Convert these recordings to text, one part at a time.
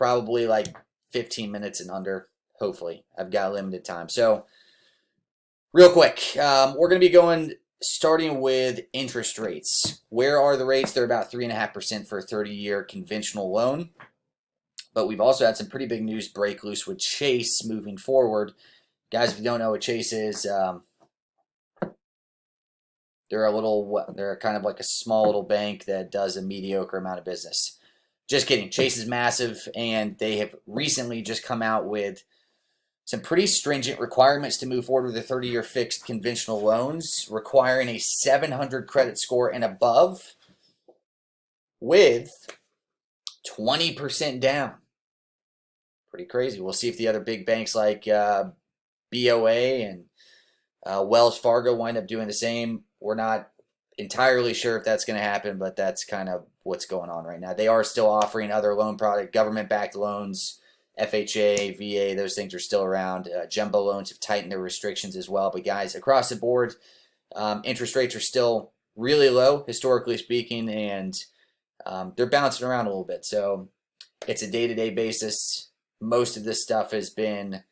probably like 15 minutes and under, hopefully. I've got limited time. So real quick, we're going to be going starting with interest rates. Where are the rates? They're about 3.5% for a 30-year conventional loan. But we've also had some pretty big news break loose with Chase moving forward. Guys, if you don't know what Chase is, they're kind of like a small little bank that does a mediocre amount of business. Just kidding. Chase is massive, and they have recently just come out with some pretty stringent requirements to move forward with the 30-year fixed conventional loans, requiring a 700 credit score and above with 20% down. Pretty crazy. We'll see if the other big banks like BOA and Wells Fargo wind up doing the same. We're not entirely sure if that's going to happen, but that's kind of what's going on right now. They are still offering other loan product, government-backed loans, FHA, VA, those things are still around. Jumbo loans have tightened their restrictions as well. But guys, across the board, interest rates are still really low, historically speaking, and they're bouncing around a little bit. So it's a day-to-day basis. Most of this stuff has been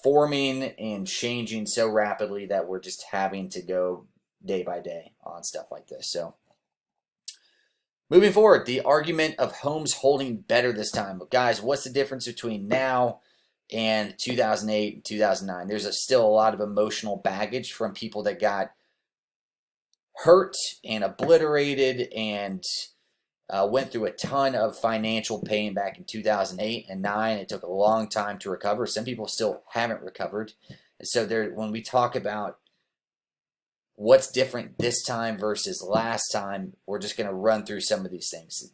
forming and changing so rapidly that we're just having to go day by day on stuff like this. So moving forward, the argument of homes holding better this time. But guys, what's the difference between now and 2008 and 2009? There's still a lot of emotional baggage from people that got hurt and obliterated and went through a ton of financial pain back in 2008 and 2009. It took a long time to recover. Some people still haven't recovered. And so when we talk about what's different this time versus last time, we're just going to run through some of these things.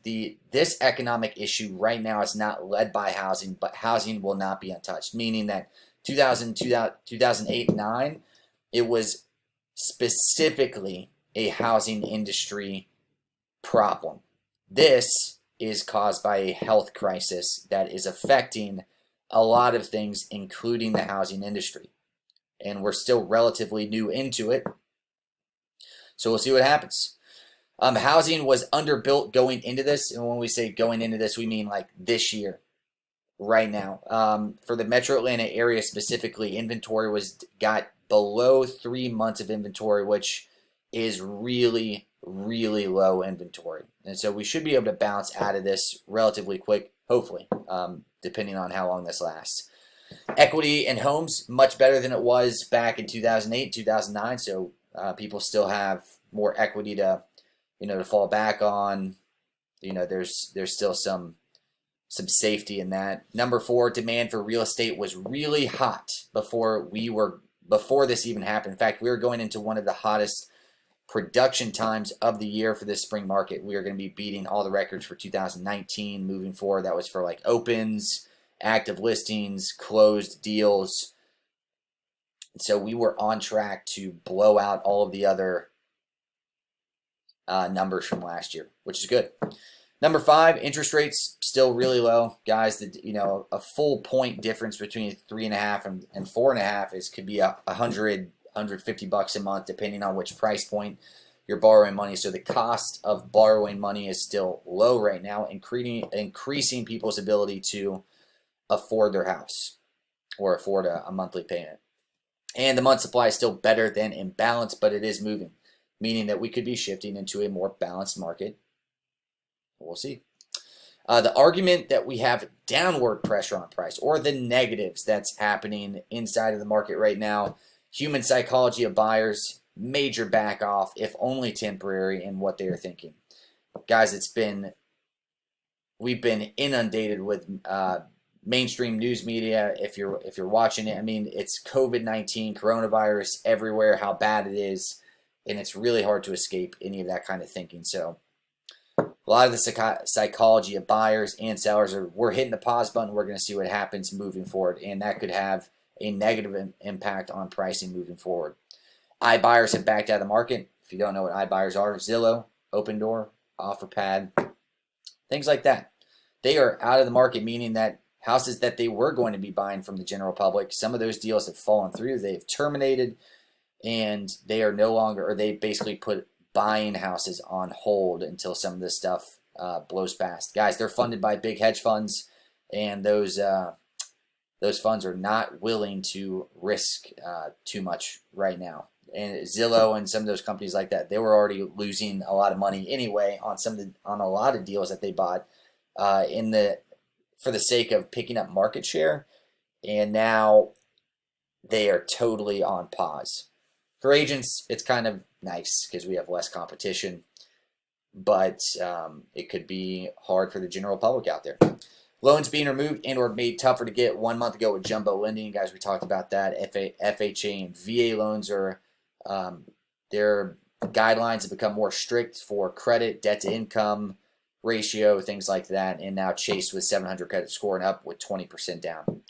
This economic issue right now is not led by housing, but housing will not be untouched, meaning that 2008 and 2009, it was specifically a housing industry problem. This is caused by a health crisis that is affecting a lot of things, including the housing industry. And we're still relatively new into it. So we'll see what happens. Housing was underbuilt going into this. And when we say going into this, we mean like this year, right now. For the Metro Atlanta area specifically, inventory got below 3 months of inventory, which is really, really low inventory. And so we should be able to bounce out of this relatively quick, hopefully, depending on how long this lasts. Equity in homes, much better than it was back in 2008, 2009. So people still have more equity to fall back on. There's still some safety in that. Number 4, demand for real estate was really hot before this even happened. In fact, we were going into one of the hottest production times of the year for this spring market. We are going to be beating all the records for 2019 moving forward. That was for like opens, active listings, closed deals. So we were on track to blow out all of the other numbers from last year, which is good. Number 5, interest rates still really low, guys. A full point difference between 3.5 and 4.5 could be $150 a month, depending on which price point you're borrowing money. So the cost of borrowing money is still low right now, increasing people's ability to afford their house or afford a monthly payment. And the month supply is still better than imbalance, but it is moving, meaning that we could be shifting into a more balanced market. We'll see. The argument that we have downward pressure on price, or the negatives that's happening inside of the market right now, human psychology of buyers, major back off, if only temporary, in what they are thinking. Guys, we've been inundated with mainstream news media. If you're watching it, it's COVID-19, coronavirus everywhere, how bad it is, and it's really hard to escape any of that kind of thinking. So a lot of the psychology of buyers and sellers we're hitting the pause button. We're going to see what happens moving forward, and that could have a negative impact on pricing moving forward. iBuyers have backed out of the market. If you don't know what iBuyers are, Zillow, Open Door, OfferPad, things like that. They are out of the market, meaning that houses that they were going to be buying from the general public, some of those deals have fallen through. They've terminated, and they are no longer, or they basically put buying houses on hold until some of this stuff blows past. Guys, they're funded by big hedge funds, and those funds are not willing to risk too much right now. And Zillow and some of those companies like that, they were already losing a lot of money anyway on a lot of deals that they bought for the sake of picking up market share, and now they are totally on pause. For agents, it's kind of nice because we have less competition, but it could be hard for the general public out there. Loans being removed and or made tougher to get. 1 month ago with jumbo lending, guys, we talked about that. FHA and VA loans are their guidelines have become more strict for credit, debt to income ratio, things like that, and now Chase with 700 credit score and up with 20% down.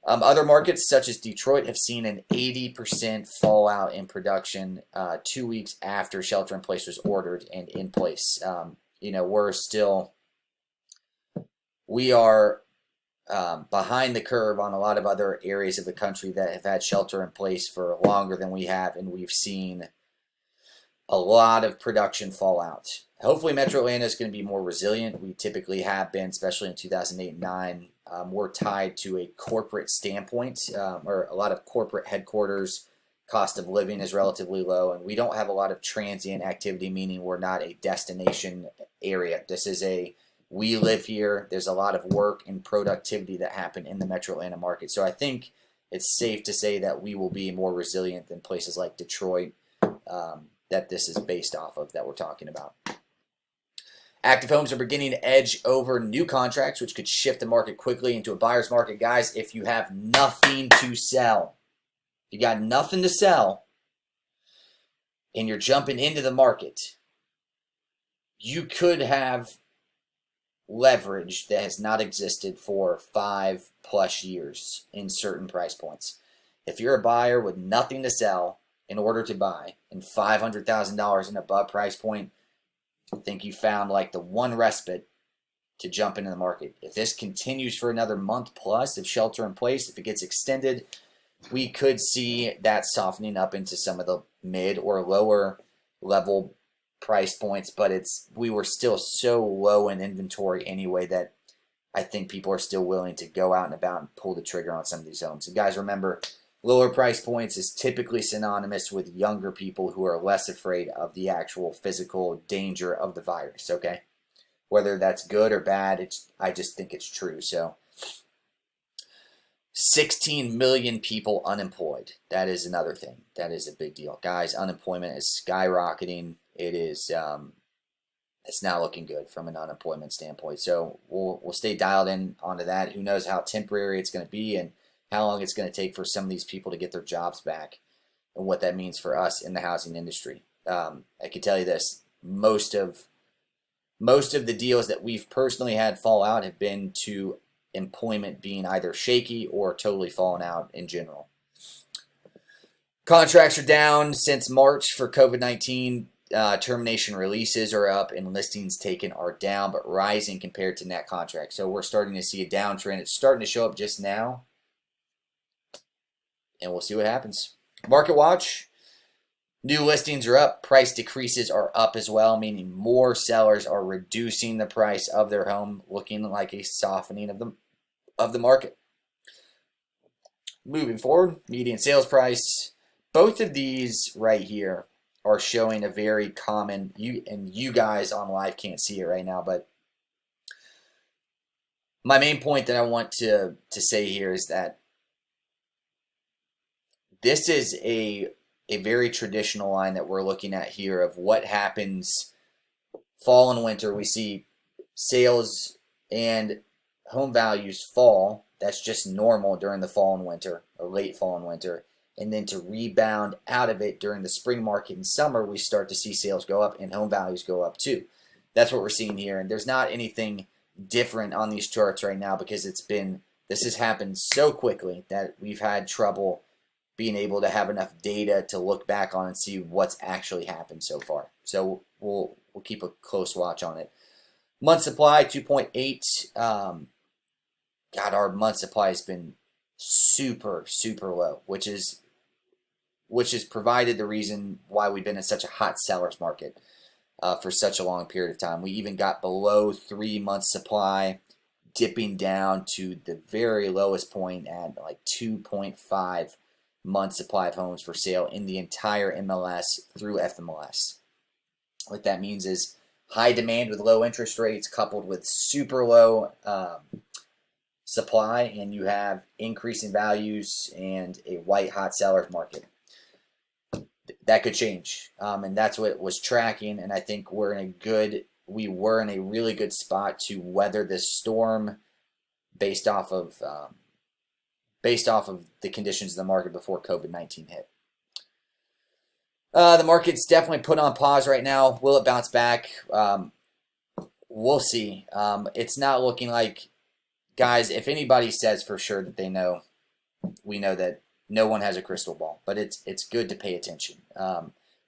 Other markets such as Detroit have seen an 80% fallout in production 2 weeks after shelter in place was ordered and in place. We are behind the curve on a lot of other areas of the country that have had shelter in place for longer than we have, and we've seen a lot of production fallout. Hopefully Metro Atlanta is going to be more resilient. We typically have been, especially in 2008 and 9. We're tied to a corporate standpoint, or a lot of corporate headquarters. Cost of living is relatively low, and we don't have a lot of transient activity, meaning we're not a destination area. This is we live here. There's a lot of work and productivity that happen in the Metro Atlanta market. So I think it's safe to say that we will be more resilient than places like Detroit that this is based off of that we're talking about. Active homes are beginning to edge over new contracts, which could shift the market quickly into a buyer's market. Guys, if you have nothing to sell, you got nothing to sell, and you're jumping into the market, you could have leverage that has not existed for 5+ years in certain price points. If you're a buyer with nothing to sell in order to buy and $500,000 and above price point, I think you found like the one respite to jump into the market. If this continues for another month plus, if shelter in place, if it gets extended, we could see that softening up into some of the mid or lower level price points, but we were still so low in inventory anyway that I think people are still willing to go out and about and pull the trigger on some of these homes. And guys, remember, lower price points is typically synonymous with younger people who are less afraid of the actual physical danger of the virus, okay? Whether that's good or bad, I just think it's true. So 16 million people unemployed. That is another thing. That is a big deal. Guys, unemployment is skyrocketing. It is it's not looking good from an unemployment standpoint. So we'll stay dialed in onto that. Who knows how temporary it's going to be and how long it's going to take for some of these people to get their jobs back and what that means for us in the housing industry. I can tell you this, most of the deals that we've personally had fall out have been to employment being either shaky or totally fallen out in general. Contracts are down since March for COVID-19. Termination releases are up and listings taken are down, but rising compared to net contracts. So we're starting to see a downtrend. It's starting to show up just now, and we'll see what happens. Market watch. New listings are up. Price decreases are up as well, meaning more sellers are reducing the price of their home, looking like a softening of the market. Moving forward, median sales price. Both of these right here are showing a very common, you guys on live can't see it right now, but my main point that I want to say here is that this is a very traditional line that we're looking at here of what happens fall and winter. We see sales and home values fall. That's just normal during the fall and winter, or late fall and winter. And then to rebound out of it during the spring market and summer, we start to see sales go up and home values go up too. That's what we're seeing here. And there's not anything different on these charts right now because this has happened so quickly that we've had trouble being able to have enough data to look back on and see what's actually happened so far. So we'll keep a close watch on it. Month supply, 2.8. God, our month supply has been super, super low, which has provided the reason why we've been in such a hot seller's market. for such a long period of time. We even got below 3 months supply, dipping down to the very lowest point at like 2.5 months supply of homes for sale in the entire MLS through FMLS. What that means is high demand with low interest rates coupled with super low supply, and you have increasing values and a white hot seller's market. That could change, and that's what it was tracking. And I think we were in a really good spot to weather this storm based off of the conditions of the market before COVID-19 hit. The market's definitely put on pause right now. Will it bounce back? We'll see. It's not looking like, guys, if anybody says for sure that they know, we know that no one has a crystal ball, but it's good to pay attention.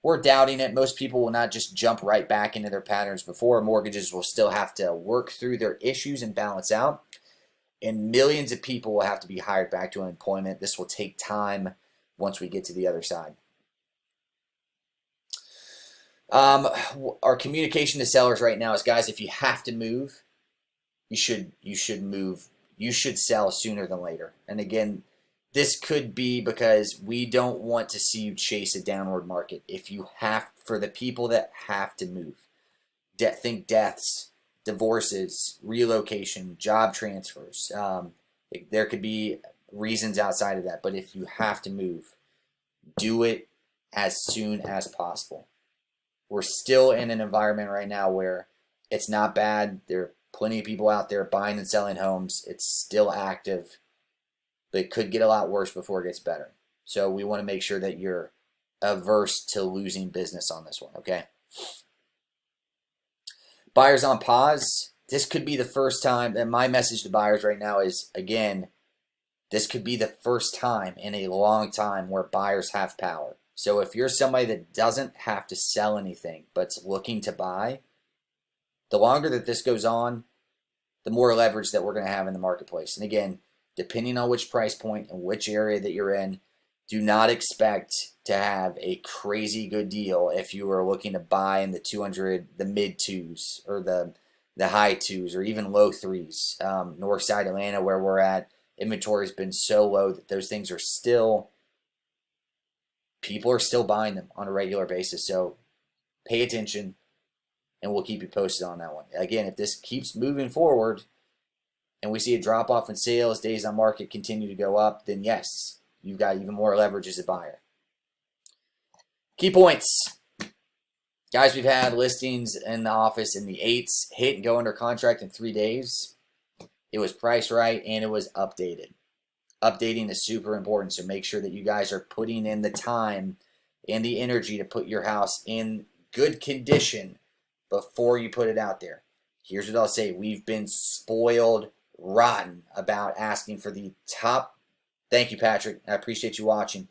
We're doubting it. Most people will not just jump right back into their patterns before. Mortgages will still have to work through their issues and balance out. And millions of people will have to be hired back to employment. This will take time once we get to the other side. Our communication to sellers right now is, guys, if you have to move, you should move. You should sell sooner than later. And again, this could be because we don't want to see you chase a downward market. If you have, for the people that have to move, think deaths, divorces, relocation, job transfers. There could be reasons outside of that, but if you have to move, do it as soon as possible. We're still in an environment right now where it's not bad. There are plenty of people out there buying and selling homes. It's still active, but it could get a lot worse before it gets better. So we want to make sure that you're averse to losing business on this one, okay? Buyers on pause. This could be the first time, and my message to buyers right now is, again, this could be the first time in a long time where buyers have power. So if you're somebody that doesn't have to sell anything but's looking to buy, the longer that this goes on, the more leverage that we're going to have in the marketplace. And again, depending on which price point and which area that you're in, do not expect to have a crazy good deal if you are looking to buy in the 200, the mid twos, or the high twos, or even low threes. North side Atlanta, where we're at, inventory has been so low that those things are still, people are still buying them on a regular basis. So pay attention, and we'll keep you posted on that one. Again, if this keeps moving forward and we see a drop off in sales, days on market continue to go up, then yes, you've got even more leverage as a buyer. Key points. Guys, we've had listings in the office in the 8s hit and go under contract in 3 days. It was priced right and it was updated. Updating is super important, so make sure that you guys are putting in the time and the energy to put your house in good condition before you put it out there. Here's what I'll say. We've been spoiled rotten about asking for the top. Thank you, Patrick. I appreciate you watching.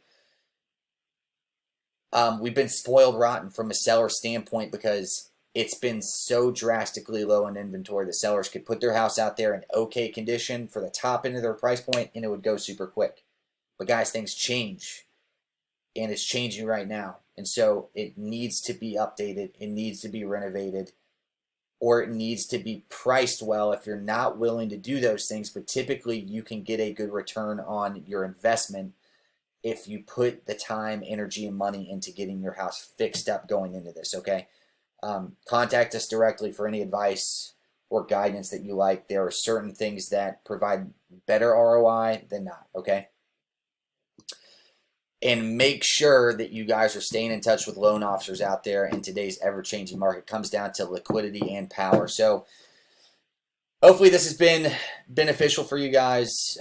We've been spoiled rotten from a seller standpoint because it's been so drastically low in inventory that sellers could put their house out there in okay condition for the top end of their price point and it would go super quick. But guys, things change, and it's changing right now. And so it needs to be updated, it needs to be renovated, or it needs to be priced well if you're not willing to do those things. But typically you can get a good return on your investment if you put the time, energy, and money into getting your house fixed up going into this, okay? Contact us directly for any advice or guidance that you like. There are certain things that provide better ROI than not, okay? And make sure that you guys are staying in touch with loan officers out there in today's ever-changing market. It comes down to liquidity and power. So hopefully this has been beneficial for you guys.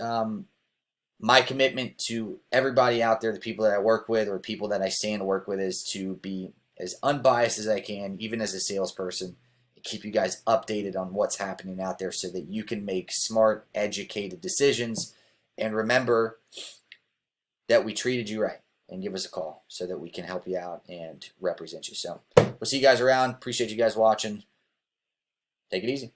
My commitment to everybody out there, the people that I work with or people that I stand to work with, is to be as unbiased as I can, even as a salesperson, and keep you guys updated on what's happening out there so that you can make smart, educated decisions. And remember that we treated you right, and give us a call so that we can help you out and represent you. So we'll see you guys around. Appreciate you guys watching. Take it easy.